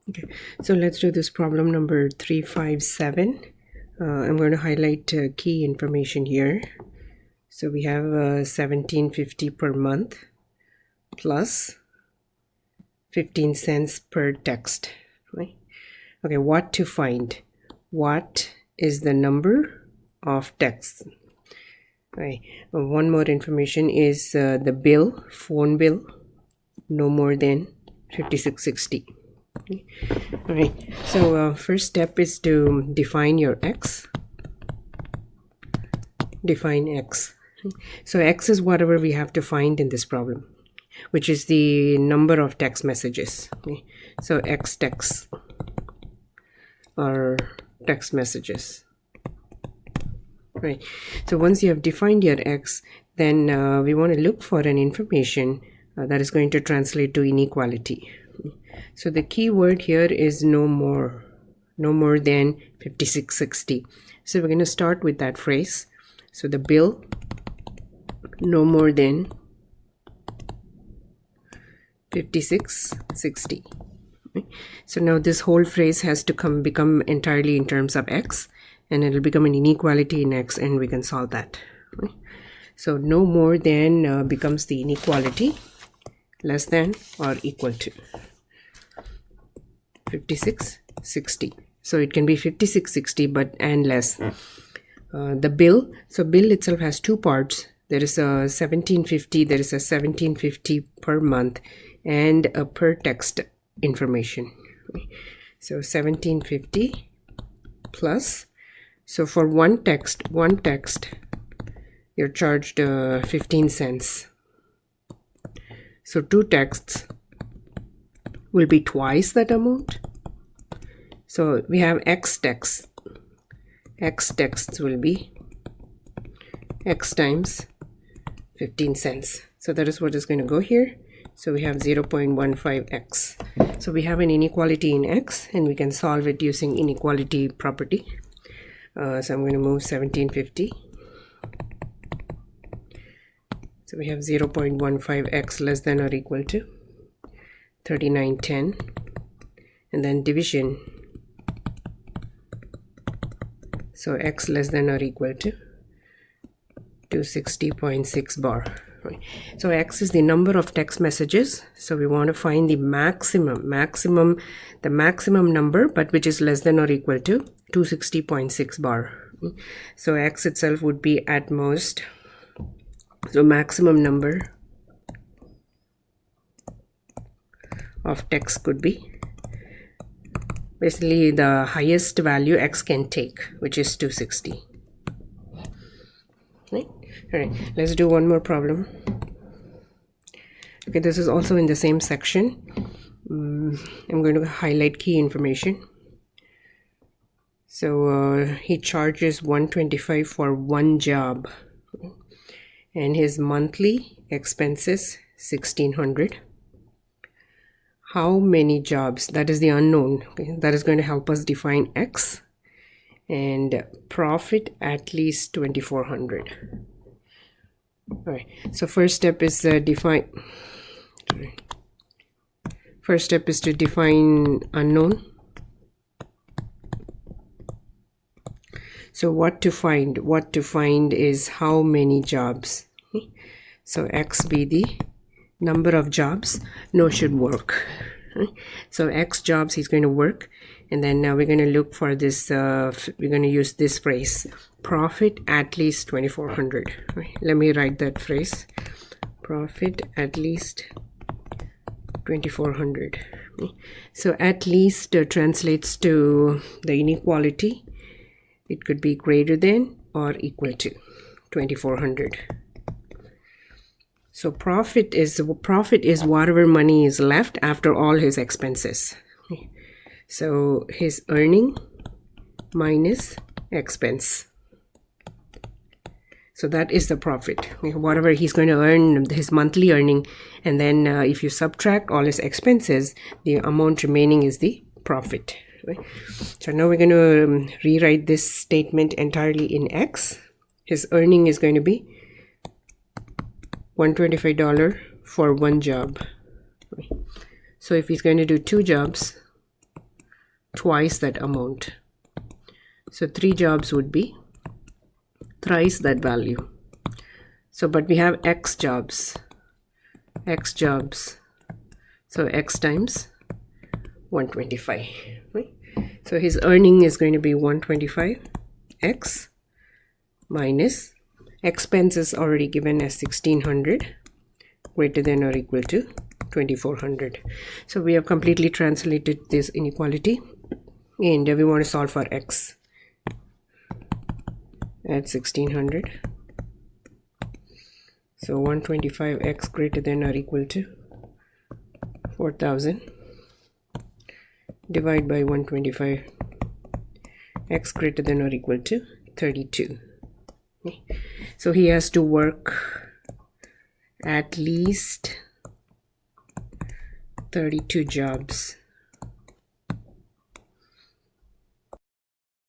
Okay, so let's do this problem number 357. I'm going to highlight key information here. So we have 1750 per month plus 15 cents per text, right? Okay, what to find? What is the number of texts? Right. One more information is the bill, phone bill, no more than 5660. Okay. All right. So first step is to define your x. Define x. So x is whatever we have to find in this problem, which is the number of text messages. Okay. So x text or text messages. Right. So once you have defined your x, then we want to look for an information that is going to translate to inequality. So the key word here is no more than 5660. So we're going to start with that phrase. So the bill, no more than 5660. So now this whole phrase has to become entirely in terms of x, and it'll become an inequality in x, and we can solve that. So no more than becomes the inequality, less than or equal to 5660. So it can be 5660 and less. The bill, so bill itself has two parts. There is a 1750, there is a 1750 per month, and a per text information. So 1750 plus, so for one text you're charged 15 cents. So two texts will be twice that amount. So we have x texts will be x times 15 cents. So that is what is going to go here. So we have 0.15x. So we have an inequality in x, and we can solve it using inequality property. So I'm going to move 1750. So we have 0.15x less than or equal to 3910, and then division. So x less than or equal to 260.6 bar. Right. So x is the number of text messages. So we want to find the maximum number, but which is less than or equal to 260.6 bar. So x itself would be at most. So maximum number of text could be basically the highest value x can take, which is 260. Right? All right, let's do one more problem. Okay, this is also in the same section. I'm going to highlight key information. So he charges 125 for one job, and his monthly expenses 1600. How many jobs? That is the unknown. Okay? That is going to help us define x, and profit at least 2400. All right, so first step is define. First step is to define unknown. So what to find? What to find is how many jobs. Okay? So x be the number of jobs no should work. Okay? So x jobs he's going to work, and then now we're going to look for this. We're going to use this phrase: profit at least 2400. Okay? Let me write that phrase: profit at least 2400. Okay? So at least translates to the inequality. It could be greater than or equal to 2400. So profit is whatever money is left after all his expenses. Okay. So his earning minus expense. So that is the profit. Okay. Whatever he's going to earn, his monthly earning, and then if you subtract all his expenses, the amount remaining is the profit. Right? So now we're going to rewrite this statement entirely in x. His earning is going to be $125 for one job. So if he's going to do two jobs, twice that amount. So 3 jobs would be thrice that value. So but we have x jobs, so x times 125, right? So his earning is going to be 125 x minus expense is already given as 1600 greater than or equal to 2400. So we have completely translated this inequality and we want to solve for x at 1600. So 125x greater than or equal to 4000 divide by 125 x greater than or equal to 32. Okay. So he has to work at least 32 jobs